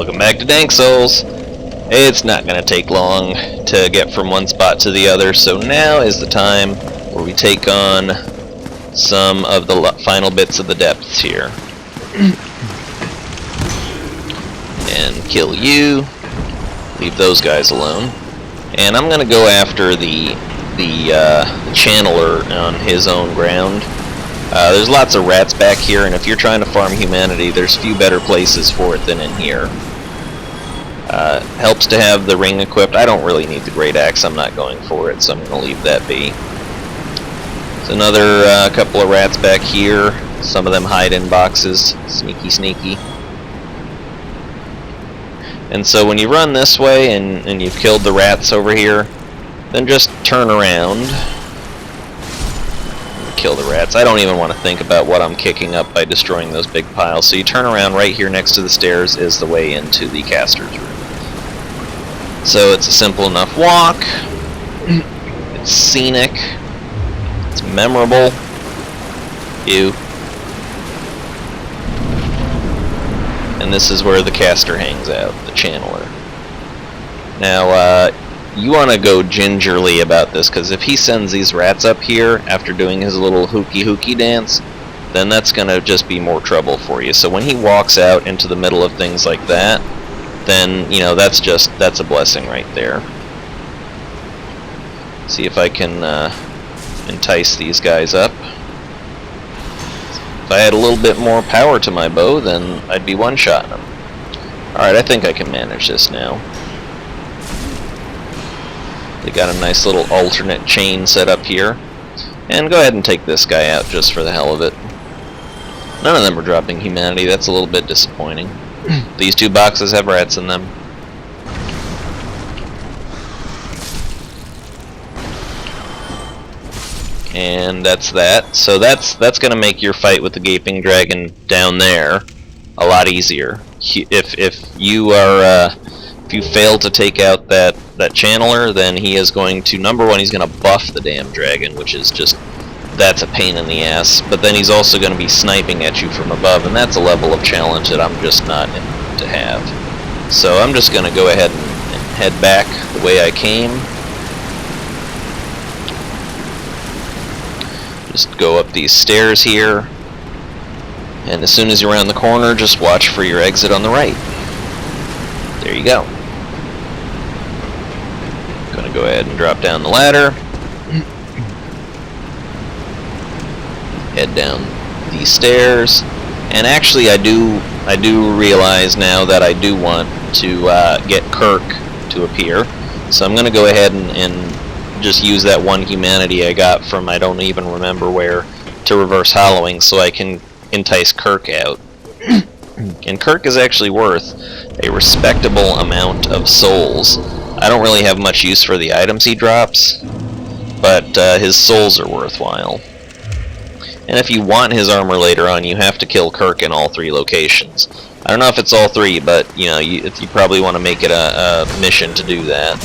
Welcome back to Dank Souls. It's not going to take long to get from one spot to the other, so now is the time where we take on some of the final bits of the depths here. And kill you. Leave those guys alone. And I'm going to go after the channeler on his own ground. There's lots of rats back here, and if you're trying to farm humanity, there's few better places for it than in here. Helps to have the ring equipped. I don't really need the great axe, I'm not going for it, so I'm going to leave that be. There's another couple of rats back here. Some of them hide in boxes. Sneaky, sneaky. And so when you run this way and you've killed the rats over here, then just turn around. Kill the rats. I don't even want to think about what I'm kicking up by destroying those big piles. So you turn around. Right here next to the stairs is the way into the caster's room. So it's a simple enough walk. It's scenic. It's memorable. And this is where the caster hangs out, the channeler. Now, you want to go gingerly about this, because if he sends these rats up here after doing his little hooky dance, then that's going to just be more trouble for you. So when he walks out into the middle of things like that, then, you know, that's a blessing right there. See if I can entice these guys up. If I had a little bit more power to my bow, then I'd be one-shotting them. Alright, I think I can manage this now. They got a nice little alternate chain set up here. And go ahead and take this guy out just for the hell of it. None of them are dropping humanity, that's a little bit disappointing. These two boxes have rats in them. And that's that. So that's going to make your fight with the gaping dragon down there a lot easier. If you fail to take out that channeler, then he is going to, number one, he's going to buff the damn dragon, which is just, that's a pain in the ass. But then he's also going to be sniping at you from above, and that's a level of challenge that I'm just not in to have. So I'm just going to go ahead and head back the way I came. Just go up these stairs here, and as soon as you're around the corner, just watch for your exit on the right. There you go. Gonna go ahead and drop down the ladder. Head down these stairs, and actually I do realize now that I do want to get Kirk to appear. So I'm gonna go ahead and just use that one humanity I got from I don't even remember where to reverse hollowing, so I can entice Kirk out. And Kirk is actually worth a respectable amount of souls. I don't really have much use for the items he drops, but his souls are worthwhile. And if you want his armor later on, you have to kill Kirk in all three locations. I don't know if it's all three, but you know, you probably want to make it a mission to do that.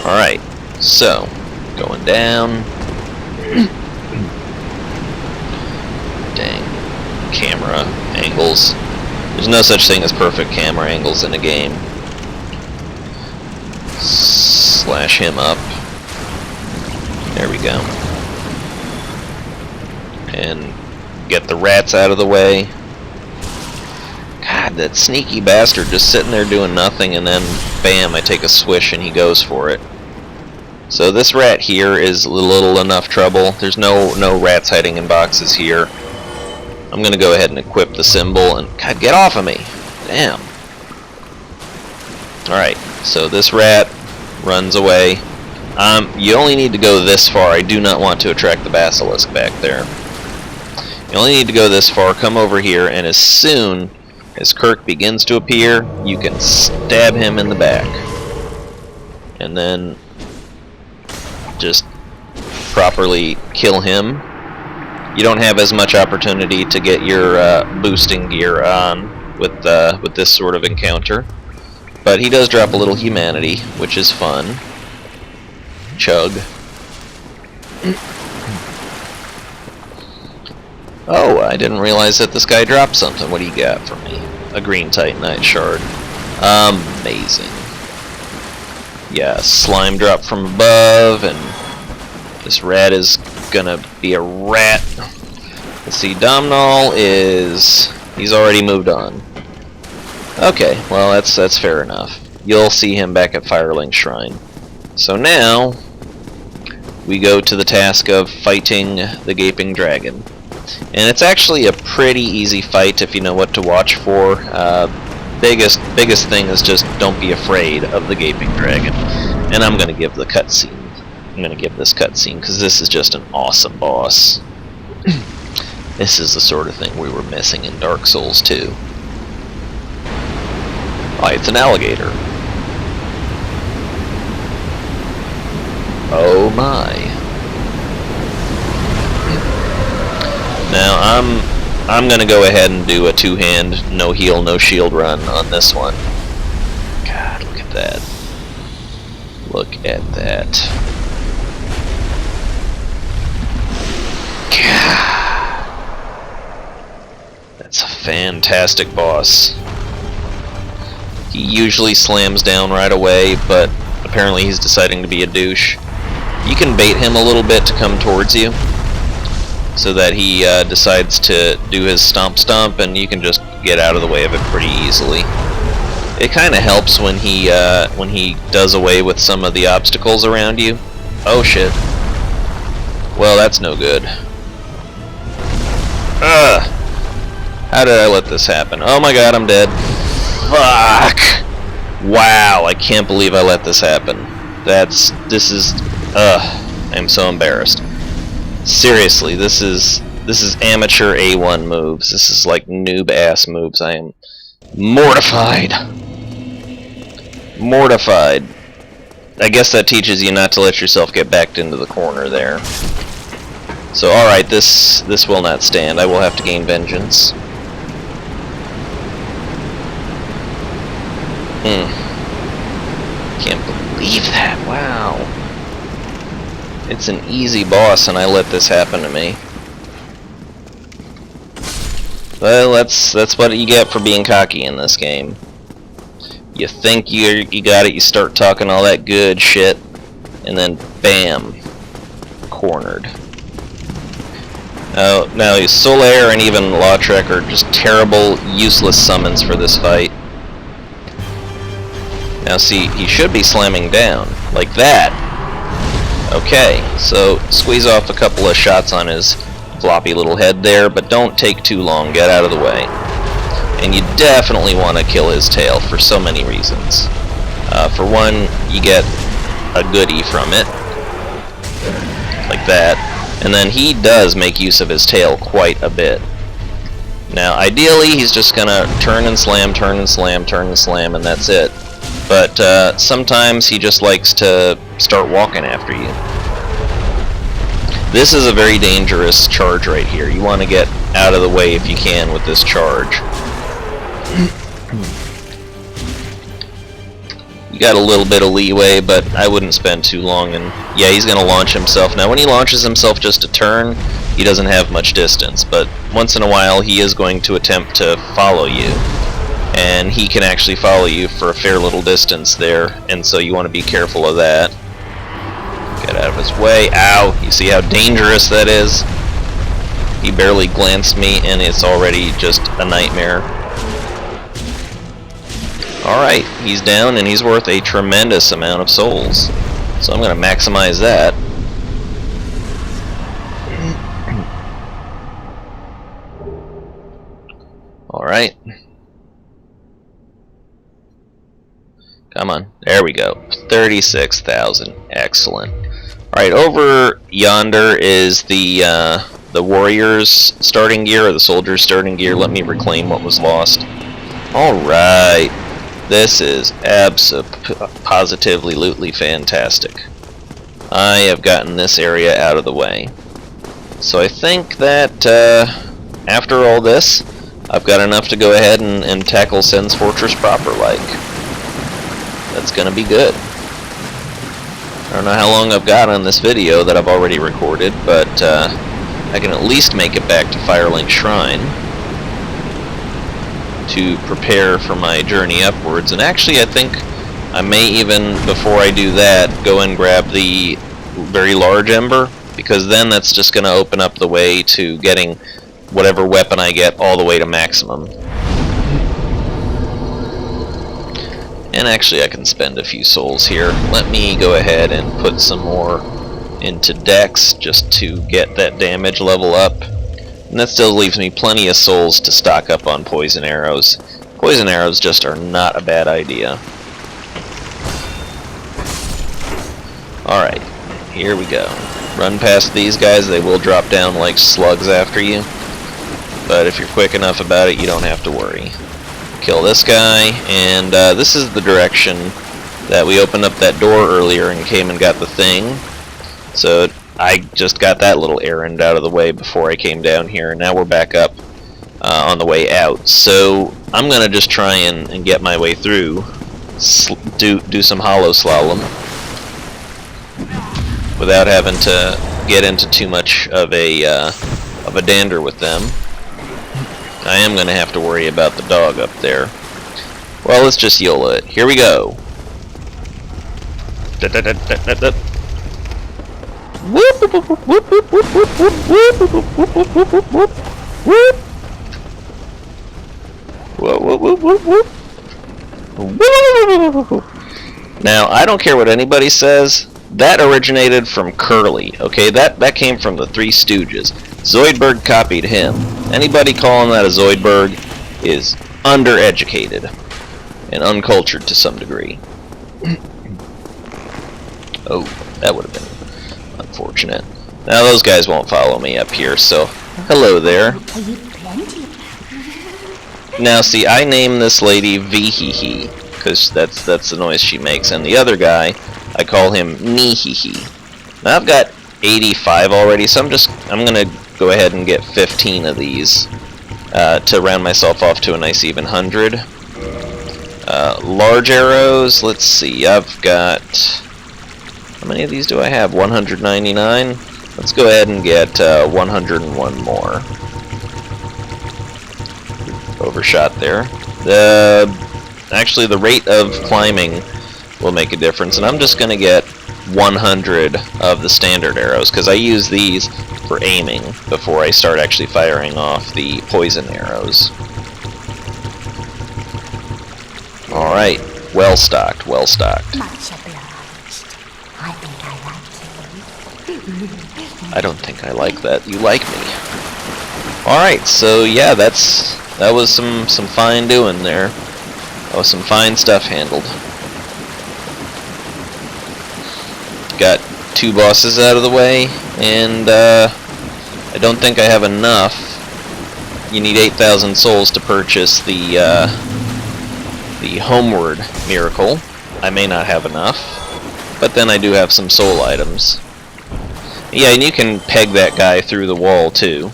Alright, so, going down. Dang, camera angles. There's no such thing as perfect camera angles in a game. Slash him up. There we go. And get the rats out of the way. God, that sneaky bastard just sitting there doing nothing, and then bam, I take a swish and he goes for it. So this rat here is little enough trouble. There's no rats hiding in boxes here. I'm gonna go ahead and equip the symbol, and God, get off of me! Damn. Alright, so this rat runs away. You only need to go this far. I do not want to attract the basilisk back there. You only need to go this far, come over here, and as soon as Kirk begins to appear, you can stab him in the back. And then just properly kill him. You don't have as much opportunity to get your boosting gear on with this sort of encounter, but he does drop a little humanity, which is fun. Chug. Oh, I didn't realize that this guy dropped something. What do you got for me? A green Titanite shard. Amazing. Yeah, slime drop from above, and this rat is gonna be a rat. Let's see, Domhnall is... he's already moved on. Okay, well that's fair enough. You'll see him back at Firelink Shrine. So now, we go to the task of fighting the Gaping Dragon. And it's actually a pretty easy fight if you know what to watch for. Biggest thing is just don't be afraid of the Gaping Dragon. And I'm gonna give the cutscene. I'm gonna give this cutscene because this is just an awesome boss. This is the sort of thing we were missing in Dark Souls 2. Oh, it's an alligator. Oh my. Now I'm gonna go ahead and do a two-hand, no heal, no shield run on this one. God, look at that. Look at that. God. That's a fantastic boss. He usually slams down right away, but apparently he's deciding to be a douche. You can bait him a little bit to come towards you, so that he decides to do his stomp and you can just get out of the way of it pretty easily. It kind of helps when he does away with some of the obstacles around you. Oh shit. Well, that's no good. Ugh! How did I let this happen? Oh my god, I'm dead. Fuck! Wow, I can't believe I let this happen. I'm so embarrassed. Seriously, this is amateur A1 moves. This is like noob ass moves. I am mortified. Mortified. I guess that teaches you not to let yourself get backed into the corner there. So alright, this will not stand. I will have to gain vengeance. Can't believe that. Wow. It's an easy boss, and I let this happen to me. Well, that's what you get for being cocky in this game. You think you got it, you start talking all that good shit, and then bam, cornered. Now Solaire and even Lautrec are just terrible, useless summons for this fight. Now see, he should be slamming down, like that. Okay, so squeeze off a couple of shots on his floppy little head there, but don't take too long, get out of the way. And you definitely want to kill his tail for so many reasons. For one, you get a goodie from it, like that, and then he does make use of his tail quite a bit. Now, ideally, he's just gonna turn and slam, turn and slam, turn and slam, and that's it. But sometimes he just likes to start walking after you. This is a very dangerous charge right here. You want to get out of the way if you can with this charge. You got a little bit of leeway, but I wouldn't spend too long. And yeah, he's going to launch himself. Now when he launches himself just a turn, he doesn't have much distance, but once in a while he is going to attempt to follow you. And he can actually follow you for a fair little distance there, and so you want to be careful of that. Get out of his way. Ow! You see how dangerous that is? He barely glanced me, and it's already just a nightmare. Alright, he's down, and he's worth a tremendous amount of souls. So I'm going to maximize that. Alright. Come on. There we go. 36,000. Excellent. Alright, over yonder is the warrior's starting gear, or the soldier's starting gear. Let me reclaim what was lost. Alright. This is positively fantastic. I have gotten this area out of the way. So I think that after all this, I've got enough to go ahead and tackle Sen's Fortress proper like. That's gonna be good. I don't know how long I've got on this video that I've already recorded, but I can at least make it back to Firelink Shrine to prepare for my journey upwards. And actually, I think I may even, before I do that, go and grab the very large ember, because then that's just going to open up the way to getting whatever weapon I get all the way to maximum. And actually, I can spend a few souls here. Let me go ahead and put some more into Dex just to get that damage level up. And that still leaves me plenty of souls to stock up on poison arrows. Poison arrows just are not a bad idea. Alright, here we go. Run past these guys, they will drop down like slugs after you. But if you're quick enough about it, you don't have to worry. Kill this guy, and this is the direction that we opened up that door earlier and came and got the thing. So I just got that little errand out of the way before I came down here, and now we're back up on the way out. So I'm gonna just try and get my way through, do some hollow slalom without having to get into too much of a dander with them. I am going to have to worry about the dog up there. Well, let's just YOLO it. Here we go. Now, I don't care what anybody says. That originated from Curly, okay? That came from the Three Stooges. Zoidberg copied him. Anybody calling that a Zoidberg is undereducated and uncultured to some degree. Oh, that would have been unfortunate. Now those guys won't follow me up here, so hello there. Now see, I named this lady Veehehe, because that's the noise she makes, and the other guy, I call him Neehehe. Now I've got 85 already, so I'm gonna go ahead and get 15 of these to round myself off to a nice even 100. Large arrows, let's see, I've got, how many of these do I have? 199? Let's go ahead and get 101 more. Overshot there. Actually, the rate of climbing will make a difference, and I'm just going to get 100 of the standard arrows, because I use these for aiming before I start actually firing off the poison arrows. Alright, well stocked, well stocked. Much obliged. I think I like you. I don't think I like that. You like me. Alright, so yeah, that was some fine doing there. That was some fine stuff handled. Got 2 bosses out of the way, and I don't think I have enough. You need 8,000 souls to purchase the Homeward Miracle. I may not have enough, but then I do have some soul items. Yeah, and you can peg that guy through the wall too.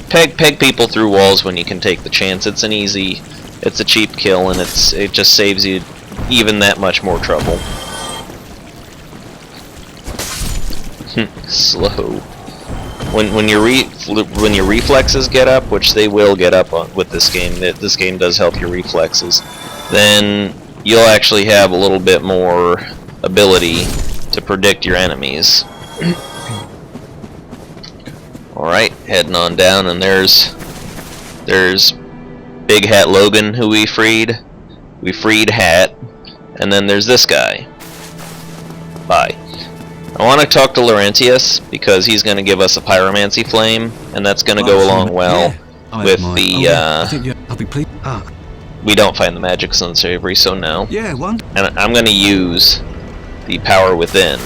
Peg people through walls when you can take the chance. It's a cheap kill, and it just saves you even that much more trouble. Slow. When your reflexes get up, which they will get up with this game. This game does help your reflexes. Then you'll actually have a little bit more ability to predict your enemies. Alright, heading on down, and there's Big Hat Logan, who we freed. We freed Hat, and then there's this guy. Bye. I want to talk to Laurentius, because he's going to give us a pyromancy flame, and that's going to go along well with the, I think I'll be pleased. we don't find the magic unsavory, so no. Yeah, one. And I'm going to use the power within.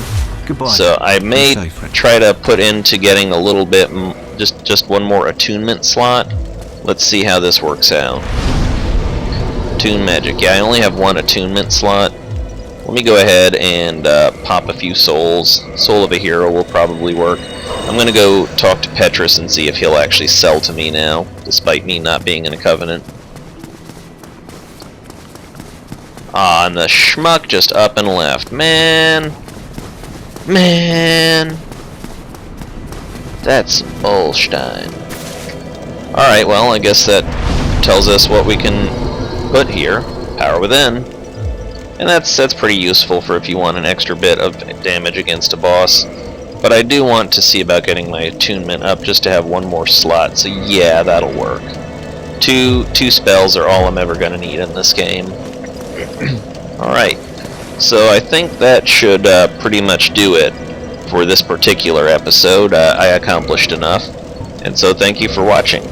Goodbye. So I may try to put into getting a little bit, just one more attunement slot. Let's see how this works out. Attune magic. Yeah, I only have 1 attunement slot. Let me go ahead and pop a few souls. Soul of a hero will probably work. I'm going to go talk to Petrus and see if he'll actually sell to me now, despite me not being in a covenant. Ah, and the schmuck just up and left. Man! That's Olstein. Alright, well, I guess that tells us what we can put here. Power within. And that's pretty useful for if you want an extra bit of damage against a boss. But I do want to see about getting my attunement up just to have one more slot, so yeah, that'll work. Two spells are all I'm ever going to need in this game. Alright, so I think that should pretty much do it for this particular episode. I accomplished enough, and so thank you for watching.